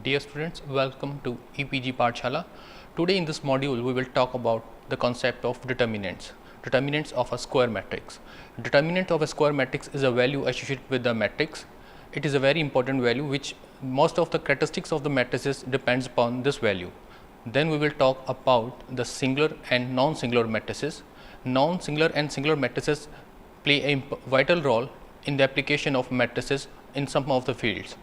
Dear students, welcome to EPG Pathshala. Today in this module, we will talk about the concept of determinants. Determinants of a square matrix. Determinant of a square matrix is a value associated with the matrix. It is a very important value which most of the characteristics of the matrices depends upon this value. Then we will talk about the singular and non-singular matrices. Non-singular and singular matrices play a vital role in the application of matrices in some of the fields.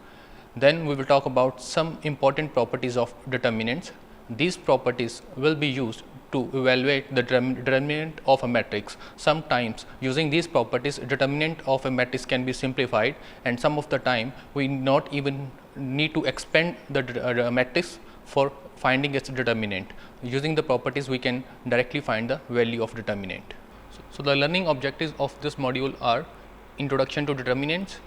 Then we will talk about some important properties of determinants. These properties will be used to evaluate the determinant of a matrix. Sometimes using these properties, determinant of a matrix can be simplified, and some of the time we not even need to expand the matrix for finding its determinant. Using the properties, we can directly find the value of determinant. So the learning objectives of this module are introduction to determinants,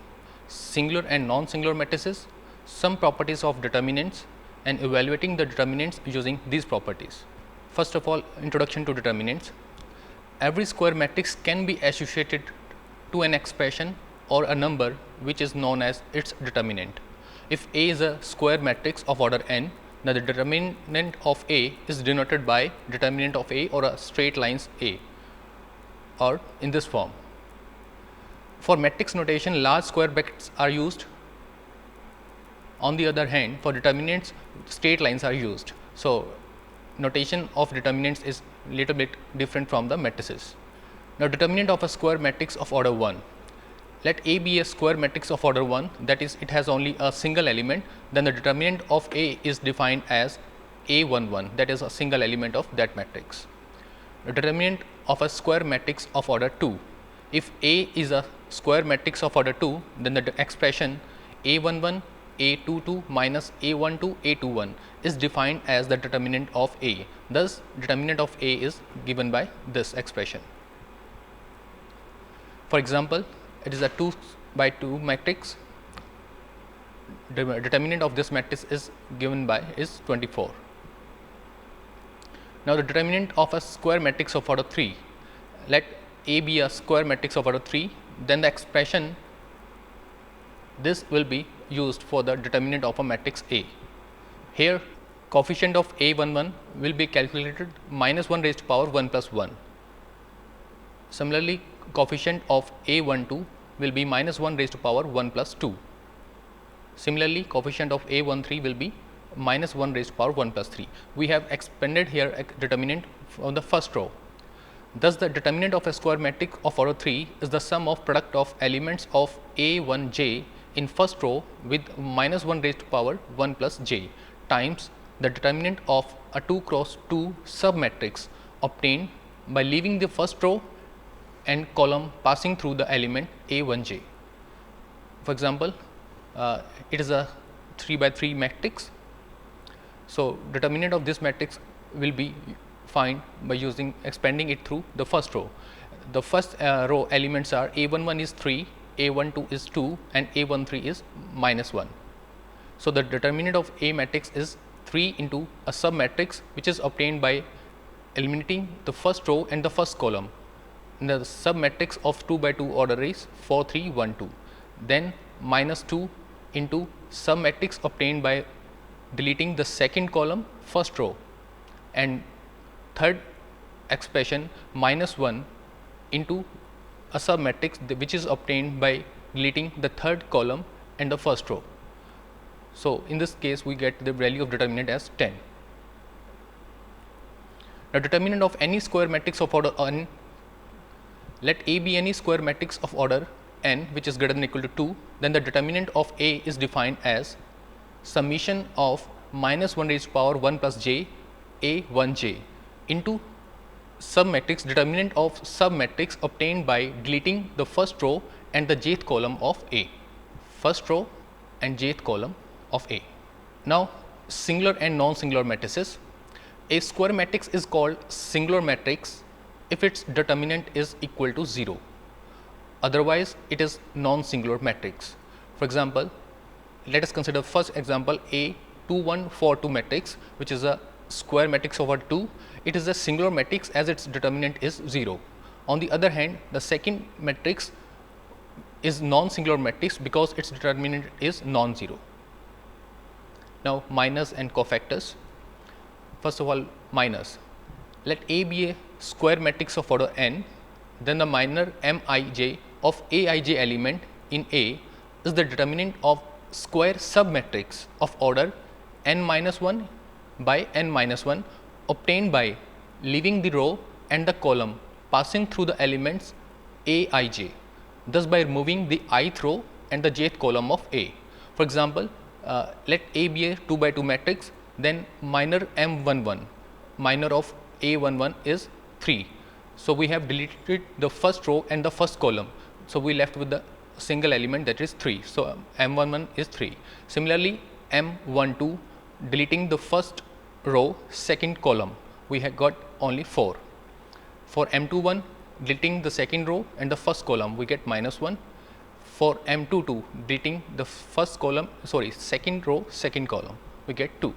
singular and non-singular matrices, some properties of determinants, and evaluating the determinants using these properties. First of all, introduction to determinants. Every square matrix can be associated to an expression or a number which is known as its determinant. If A is a square matrix of order n, then the determinant of A is denoted by determinant of A or a straight lines A, or in this form. For matrix notation, large square brackets are used. On the other hand, for determinants, straight lines are used. So notation of determinants is little bit different from the matrices. Now, determinant of a square matrix of order 1. Let A be a square matrix of order 1, that is, it has only a single element. Then the determinant of A is defined as A11, that is a single element of that matrix. The determinant of a square matrix of order 2. If A is a square matrix of order 2, then the expression A11 A22 minus A12 A21 is defined as the determinant of A. Thus, determinant of A is given by this expression. For example, it is a 2 by 2 matrix. The determinant of this matrix is given by is 24. Now, the determinant of a square matrix of order 3. Let A be a square matrix of order 3, then the expression this will be used for the determinant of a matrix A. Here, coefficient of A11 will be calculated minus 1 raised to power 1 plus 1. Similarly, coefficient of A12 will be minus 1 raised to power 1 plus 2. Similarly, coefficient of A13 will be minus 1 raised to power 1 plus 3. We have expanded here a determinant from the first row. Thus, the determinant of a square matrix of order 3 is the sum of product of elements of A1j in first row with minus 1 raised to power 1 plus j times the determinant of a 2 cross 2 submatrix obtained by leaving the first row and column passing through the element A1j. For example, it is a 3 by 3 matrix. So, determinant of this matrix will be find by using expanding it through the first row. The first row elements are A11 is 3, A12 is 2 and A13 is minus 1. So, the determinant of A matrix is 3 into a sub matrix which is obtained by eliminating the first row and the first column. And the sub matrix of 2 by 2 order is 4, 3, 1, 2. Then minus 2 into sub matrix obtained by deleting the second column first row, and third expression minus 1 into a sub matrix which is obtained by deleting the third column and the first row. So, in this case we get the value of determinant as 10. Now, determinant of any square matrix of order n. Let A be any square matrix of order n which is greater than or equal to 2, then the determinant of A is defined as summation of minus 1 raised to power 1 plus j A1j into submatrix determinant of submatrix obtained by deleting the first row and the jth column of A. First row and jth column of A. Now, singular and non-singular matrices. A square matrix is called singular matrix if its determinant is equal to 0. Otherwise, it is non-singular matrix. For example, let us consider first example A2142 matrix, which is a square matrix over 2. It is a singular matrix as its determinant is 0. On the other hand, the second matrix is non-singular matrix because its determinant is non-zero. Now minors and cofactors. First of all, minors. Let A be a square matrix of order n, then the minor Mij of Aij element in A is the determinant of square submatrix of order n minus 1 by n minus 1 obtained by leaving the row and the column passing through the elements Aij, thus by removing the ith row and the jth column of A. For example, let A be a 2 by 2 matrix, then minor M11, minor of A11 is 3. So, we have deleted the first row and the first column. So, we left with the single element, that is 3. So, M11 is 3. Similarly, M12, deleting the first row, second column, we have got only 4. For M21, deleting the second row and the first column, we get minus 1. For M22, deleting the first column, second row, second column, we get 2.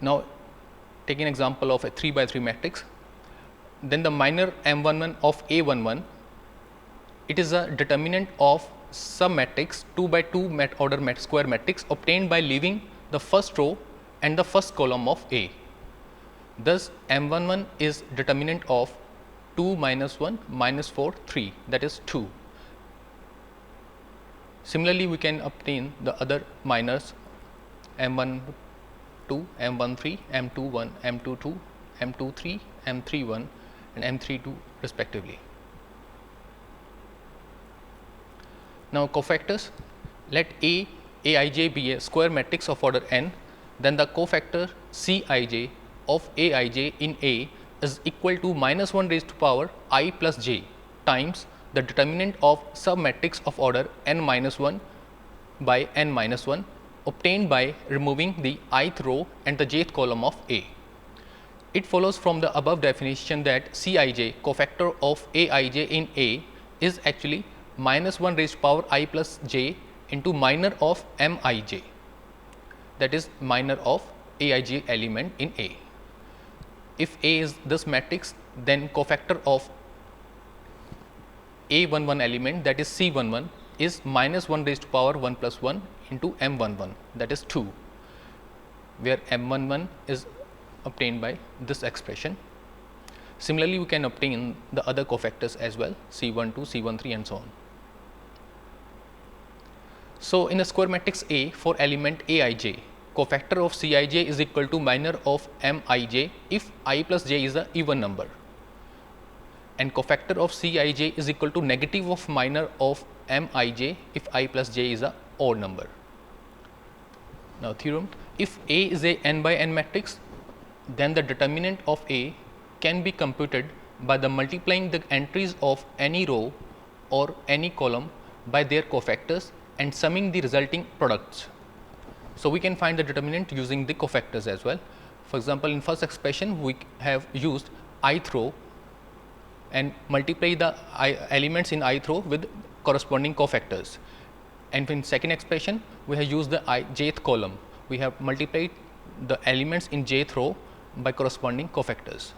Now, take an example of a 3 by 3 matrix. Then the minor M11 of A11, it is a determinant of submatrix 2 by 2 order square matrix obtained by leaving the first row and the first column of A. Thus, M11 is determinant of 2 minus 1 minus 4 3, that is 2. Similarly, we can obtain the other minors M12, M13, M21, M22, M23, M31 and M32 respectively. Now, cofactors, let Aij be a square matrix of order n, then the cofactor Cij of Aij in A is equal to minus 1 raised to power I plus j times the determinant of submatrix of order n minus 1 by n minus 1 obtained by removing the ith row and the jth column of A. It follows from the above definition that Cij, cofactor of Aij in A, is actually minus 1 raised to power I plus j into minor of Mij, that is minor of Aij element in A. If A is this matrix, then cofactor of A11 element, that is C11, is minus 1 raised to power 1 plus 1 into M11, that is 2, where M11 is obtained by this expression. Similarly, we can obtain the other cofactors as well, C12, C13 and so on. So, in a square matrix A for element Aij, cofactor of Cij is equal to minor of Mij if I plus j is a even number, and cofactor of Cij is equal to negative of minor of Mij if I plus j is a odd number. Now, theorem, if A is a n by n matrix, then the determinant of A can be computed by the multiplying the entries of any row or any column by their cofactors and summing the resulting products. So, we can find the determinant using the cofactors as well. For example, in first expression we have used ith row and multiply the elements in ith row with corresponding cofactors, and in second expression we have used the jth column, we have multiplied the elements in jth row by corresponding cofactors.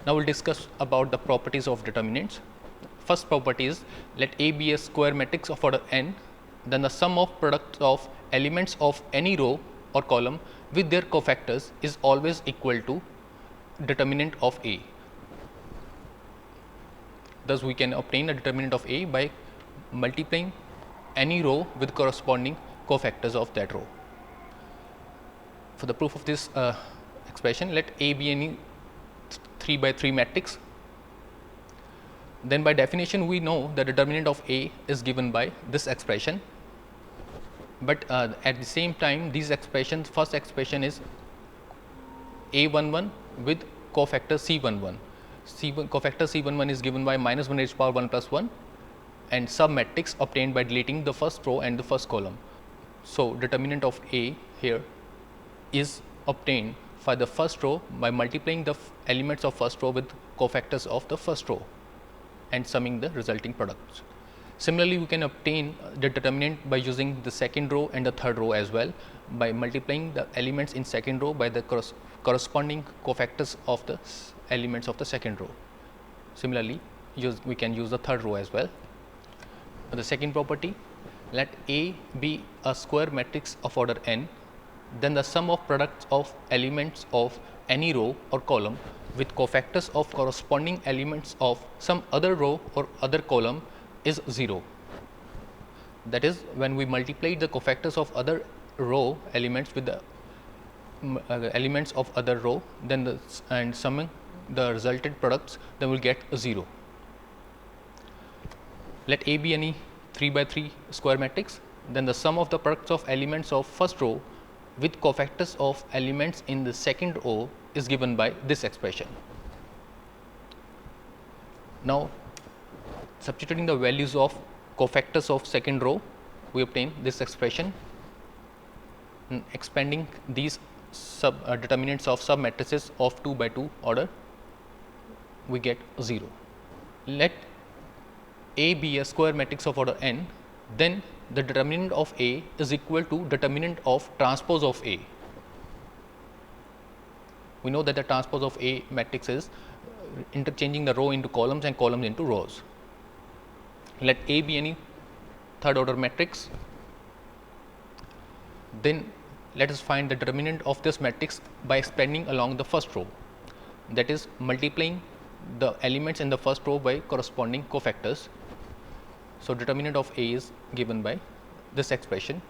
Now, we will discuss about the properties of determinants. First property is, let A be a square matrix of order n, then the sum of products of elements of any row or column with their cofactors is always equal to determinant of A. Thus, we can obtain a determinant of A by multiplying any row with corresponding cofactors of that row. For the proof of this expression, let A be any 3 by 3 matrix. Then by definition we know the determinant of A is given by this expression, but at the same time these expressions, first expression is A11 with cofactor C11. Cofactor C11 is given by minus 1 raised to power 1 plus 1 and submatrix obtained by deleting the first row and the first column. So, determinant of A here is obtained for the first row by multiplying the elements of first row with cofactors of the first row and summing the resulting products. Similarly, we can obtain the determinant by using the second row and the third row as well, by multiplying the elements in second row by the corresponding cofactors of the elements of the second row. Similarly, we can use the third row as well. The second property, let A be a square matrix of order n, then the sum of products of elements of any row or column with cofactors of corresponding elements of some other row or other column is 0. That is, when we multiply the cofactors of other row elements with the elements of other row, then and summing the resultant products, then we will get 0. Let A be any 3 by 3 square matrix, then the sum of the products of elements of first row with cofactors of elements in the second row is given by this expression. Now, substituting the values of cofactors of second row, we obtain this expression. Expanding these determinants of sub matrices of 2 by 2 order, we get 0. Let A be a square matrix of order n, then the determinant of A is equal to determinant of transpose of A. We know that the transpose of A matrix is interchanging the row into columns and columns into rows. Let A be any third order matrix, then let us find the determinant of this matrix by expanding along the first row, that is multiplying the elements in the first row by corresponding cofactors. So, determinant of A is given by this expression.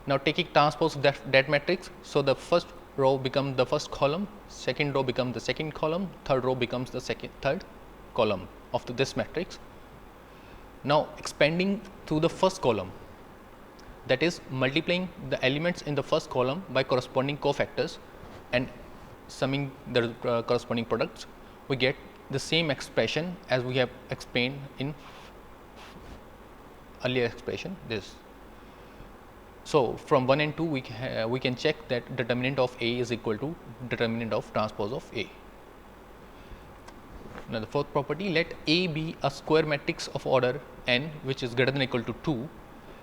Now, taking transpose of that matrix, so the first row becomes the first column, second row becomes the second column, third row becomes the third column of this matrix. Now, expanding to the first column, that is multiplying the elements in the first column by corresponding cofactors and summing the corresponding products, we get the same expression as we have explained in earlier expression this. So, from 1 and 2 we can check that determinant of A is equal to determinant of transpose of A. Now, the fourth property, let A be a square matrix of order n which is greater than or equal to 2,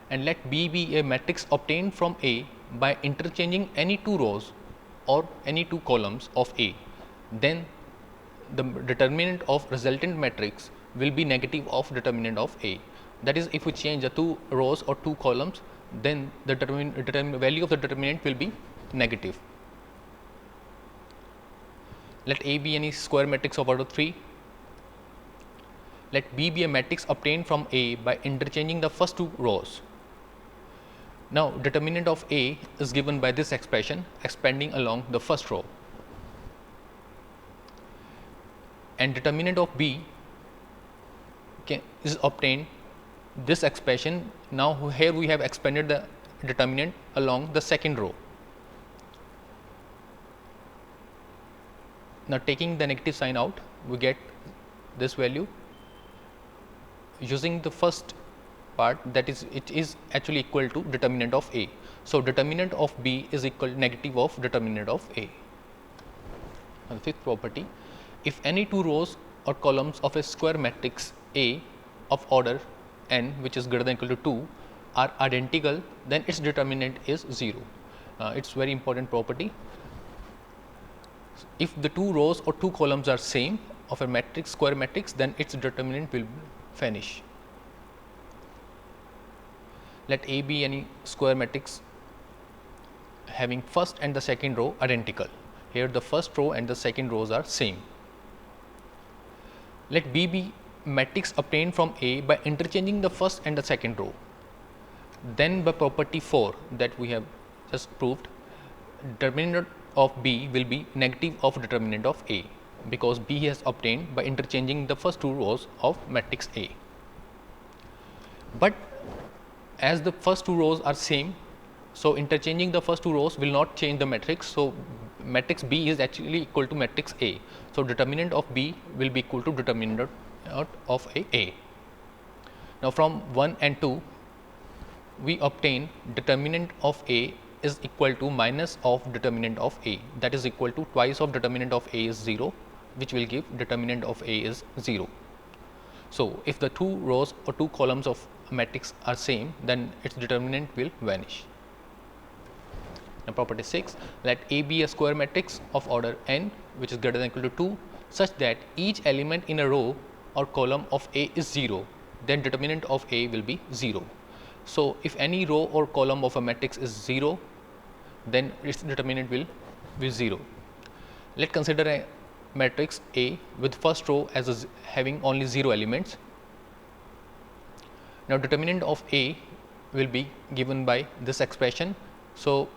and let B be a matrix obtained from A by interchanging any two rows or any two columns of A, then the determinant of resultant matrix will be negative of determinant of A. That is, if we change the two rows or two columns, then the value of the determinant will be negative. Let A be any square matrix of order 3. Let B be a matrix obtained from A by interchanging the first two rows. Now, determinant of A is given by this expression expanding along the first row, and determinant of B is obtained this expression. Now, here we have expanded the determinant along the second row. Now, taking the negative sign out, we get this value using the first part, that is it is actually equal to determinant of A. So, determinant of B is equal to negative of determinant of A. Now, the fifth property, if any two rows or columns of a square matrix A of order n which is greater than or equal to 2 are identical, then its determinant is 0. It is very important property. If the two rows or two columns are same of a matrix, square matrix, then its determinant will vanish. Let A be any square matrix having first and the second row identical. Here the first row and the second rows are same. Let B be matrix obtained from A by interchanging the first and the second row. Then by property 4 that we have just proved, determinant of B will be negative of determinant of A, because B has obtained by interchanging the first two rows of matrix A. But as the first two rows are same, so interchanging the first two rows will not change the matrix. So, matrix B is actually equal to matrix A. So, determinant of B will be equal to determinant of A. Now, from 1 and 2 we obtain determinant of A is equal to minus of determinant of A, that is equal to twice of determinant of A is 0, which will give determinant of A is 0. So, if the two rows or two columns of a matrix are same, then its determinant will vanish. Now, property 6, let A be a square matrix of order n which is greater than or equal to 2, such that each element in a row or column of A is 0, then determinant of A will be 0. So, if any row or column of a matrix is 0, then its determinant will be 0. Let us consider a matrix A with first row as having only 0 elements. Now, determinant of A will be given by this expression. So,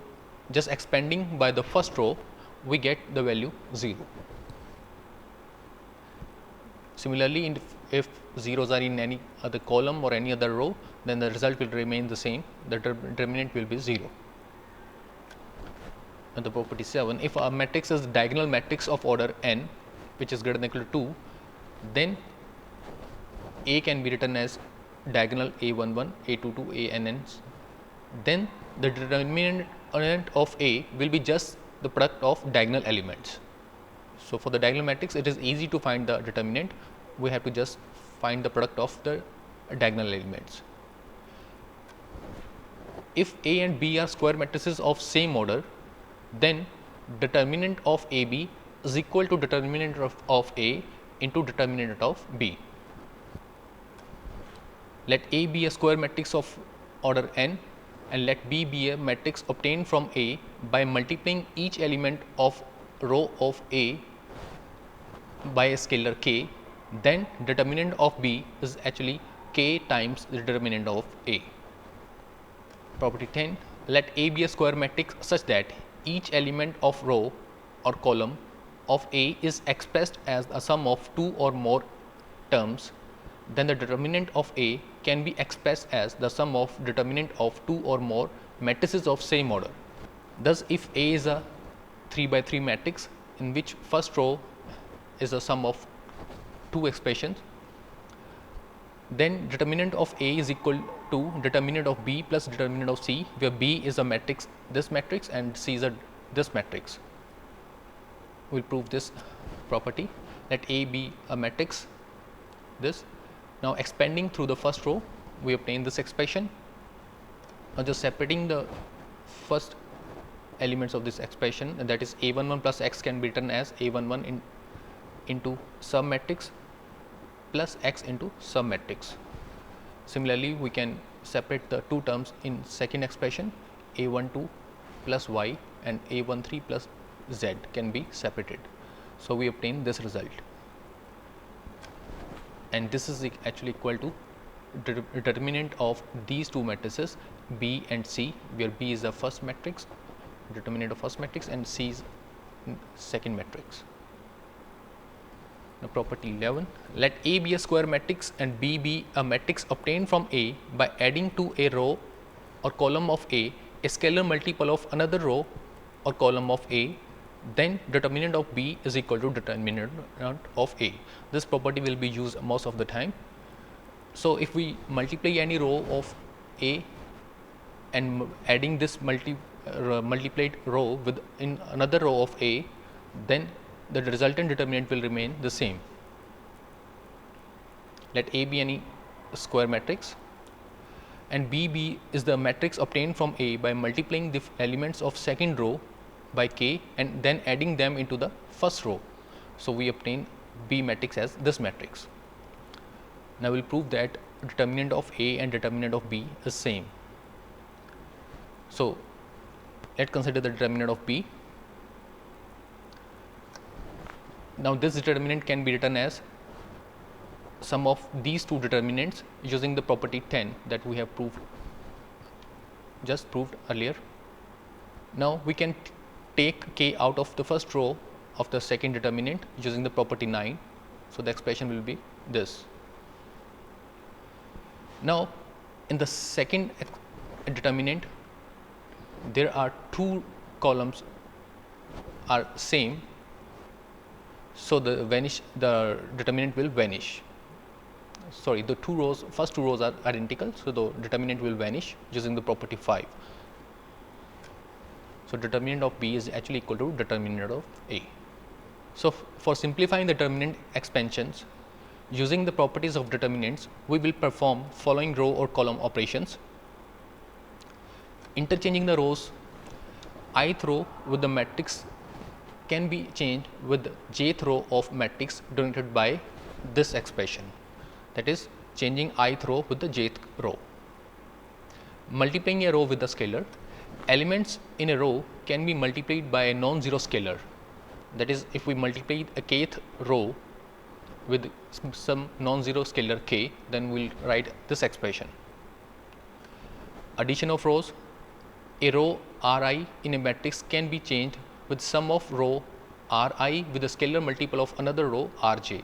just expanding by the first row, we get the value 0. Similarly, if zeros are in any other column or any other row, then the result will remain the same, the determinant will be 0. And the property 7, if a matrix is diagonal matrix of order n, which is greater than or equal to 2, then A can be written as diagonal A11, A22, Ann, then the determinant of A will be just the product of diagonal elements. So, for the diagonal matrix, it is easy to find the determinant. We have to just find the product of the diagonal elements. If A and B are square matrices of same order, then determinant of AB is equal to determinant of A into determinant of B. Let A be a square matrix of order n and let B be a matrix obtained from A by multiplying each element of row of A by a scalar k, then determinant of B is actually k times the determinant of A. Property 10, let A be a square matrix such that each element of row or column of A is expressed as a sum of 2 or more terms, then the determinant of A can be expressed as the sum of determinant of 2 or more matrices of same order. Thus, if A is a 3 by 3 matrix in which first row is a sum of 2 expressions, then determinant of A is equal to determinant of B plus determinant of C, where B is a matrix, this matrix, and C is this matrix. We will prove this property. Let A be a matrix, this. Now, expanding through the first row, we obtain this expression. Now, just separating the first elements of this expression, and that is A11 plus x can be written as A11 into sub matrix plus x into sub matrix. Similarly, we can separate the two terms in second expression, A12 plus y and A13 plus z can be separated. So, we obtain this result, and this is actually equal to determinant of these two matrices B and C, where B is the first matrix, determinant of first matrix, and C is second matrix. Now, property 11, let A be a square matrix and B be a matrix obtained from A by adding to a row or column of A scalar multiple of another row or column of A, then determinant of B is equal to determinant of A. This property will be used most of the time. So, if we multiply any row of A and adding this multiplied row with in another row of A, then the resultant determinant will remain the same. Let A be any square matrix and B is the matrix obtained from A by multiplying the elements of second row by k and then adding them into the first row. So, we obtain B matrix as this matrix. Now, we will prove that determinant of A and determinant of B is same. So, let us consider the determinant of B. Now, this determinant can be written as sum of these two determinants using the property 10 that we have just proved earlier. Now, we can take k out of the first row of the second determinant using the property 9. So, the expression will be this. Now, in the second determinant, there are two columns are same. So, the determinant will vanish. Sorry, the first two rows are identical. So, the determinant will vanish using the property 5. So, determinant of B is actually equal to determinant of A. So, for simplifying the determinant expansions using the properties of determinants, we will perform following row or column operations. Interchanging the rows, ith row with the matrix can be changed with jth row of matrix denoted by this expression. That is, changing ith row with the jth row. Multiplying a row with a scalar, elements in a row can be multiplied by a non-zero scalar. That is, if we multiply a kth row with some non-zero scalar k, then we will write this expression. Addition of rows, a row Ri in a matrix can be changed with sum of row Ri with a scalar multiple of another row Rj.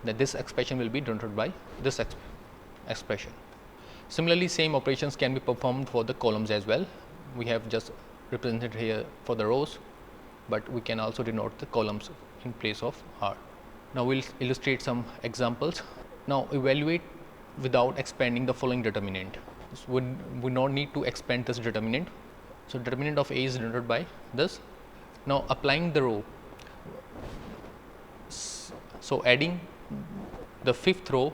That this expression will be denoted by this expression. Similarly, same operations can be performed for the columns as well. We have just represented here for the rows, but we can also denote the columns in place of R. Now, we will illustrate some examples. Now, evaluate without expanding the following determinant. So, we don't need to expand this determinant. So, determinant of A is denoted by this. Now, applying the row. So, adding the fifth row,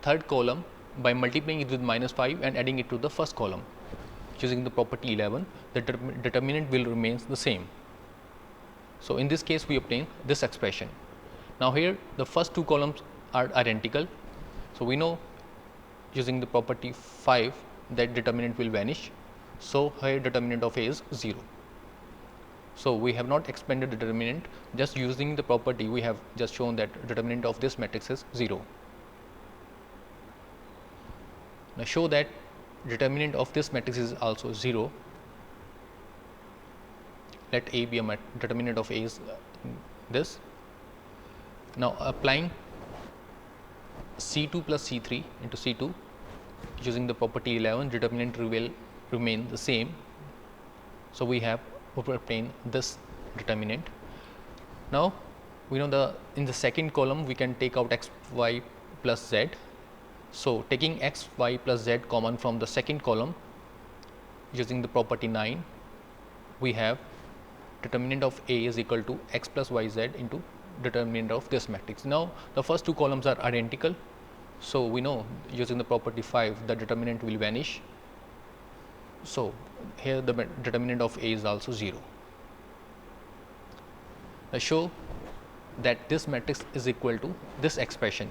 third column by multiplying it with -5 and adding it to the first column using the property 11, the determinant will remain the same. So, in this case we obtain this expression. Now, here the first two columns are identical. So, we know using the property 5 that determinant will vanish. So, here determinant of A is 0. So, we have not expanded the determinant, just using the property we have just shown that determinant of this matrix is 0. Now, show that determinant of this matrix is also 0. Let A be a determinant of A is this. Now, applying C2 plus C3 into C2 using the property 11, determinant will remain the same. So, we have obtained this determinant. Now, we know in the second column we can take out x, y plus z. So, taking x, y plus z common from the second column using the property 9, we have determinant of A is equal to x plus y z into determinant of this matrix. Now, the first two columns are identical. So, we know using the property 5 the determinant will vanish. So, here the determinant of A is also 0. Now, show that this matrix is equal to this expression.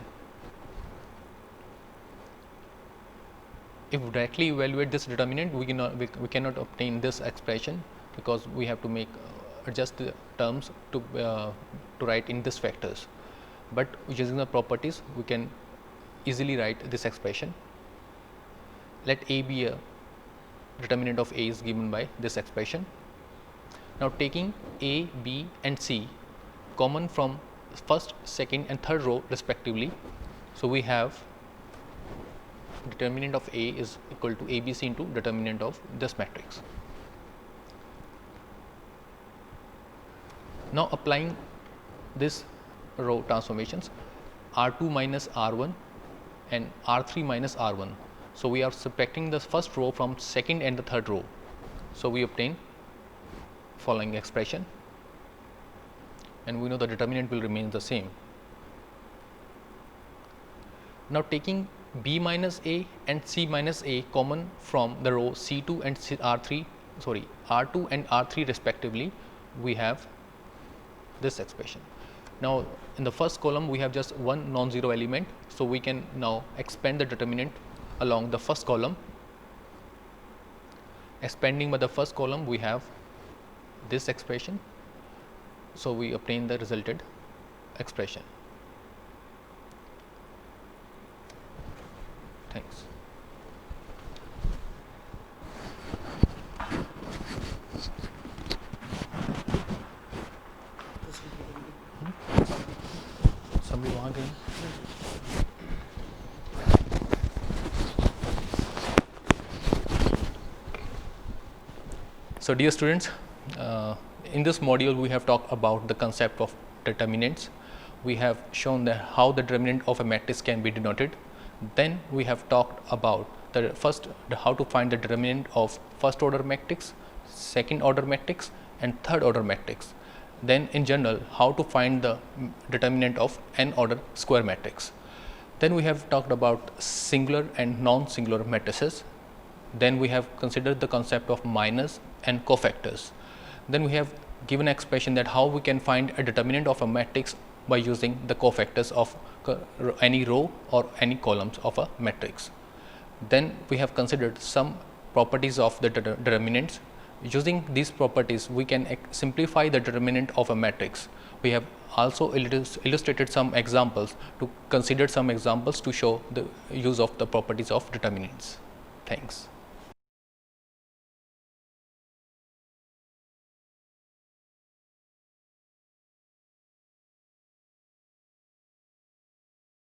If we directly evaluate this determinant, we cannot obtain this expression, because we have to make adjust the terms to write in this factors. But using the properties, we can easily write this expression. Let A be a determinant of A is given by this expression. Now, taking A, B and C common from first, second and third row respectively. So, we have determinant of A is equal to ABC into determinant of this matrix. Now, applying this row transformations R2 minus R1 and R3 minus R1. So, we are subtracting the first row from second and the third row. So, we obtain following expression, and we know the determinant will remain the same. Now, taking B minus A and C minus A common from the row C2 and R2 and R3 respectively, we have this expression. Now, in the first column we have just one non-zero element. So, we can now expand the determinant along the first column. Expanding by the first column, we have this expression. So, we obtain the resulted expression. Thanks. Somebody वहाँ गई? So, dear students, in this module we have talked about the concept of determinants. We have shown that how the determinant of a matrix can be denoted. Then we have talked about how to find the determinant of first order matrix, second order matrix and third order matrix. Then in general, how to find the determinant of n order square matrix. Then we have talked about singular and non-singular matrices. Then we have considered the concept of minors and cofactors. Then we have given an expression that how we can find a determinant of a matrix by using the cofactors of any row or any columns of a matrix. Then we have considered some properties of the determinants. Using these properties, we can simplify the determinant of a matrix. We have also illustrated some examples to show the use of the properties of determinants. Thanks.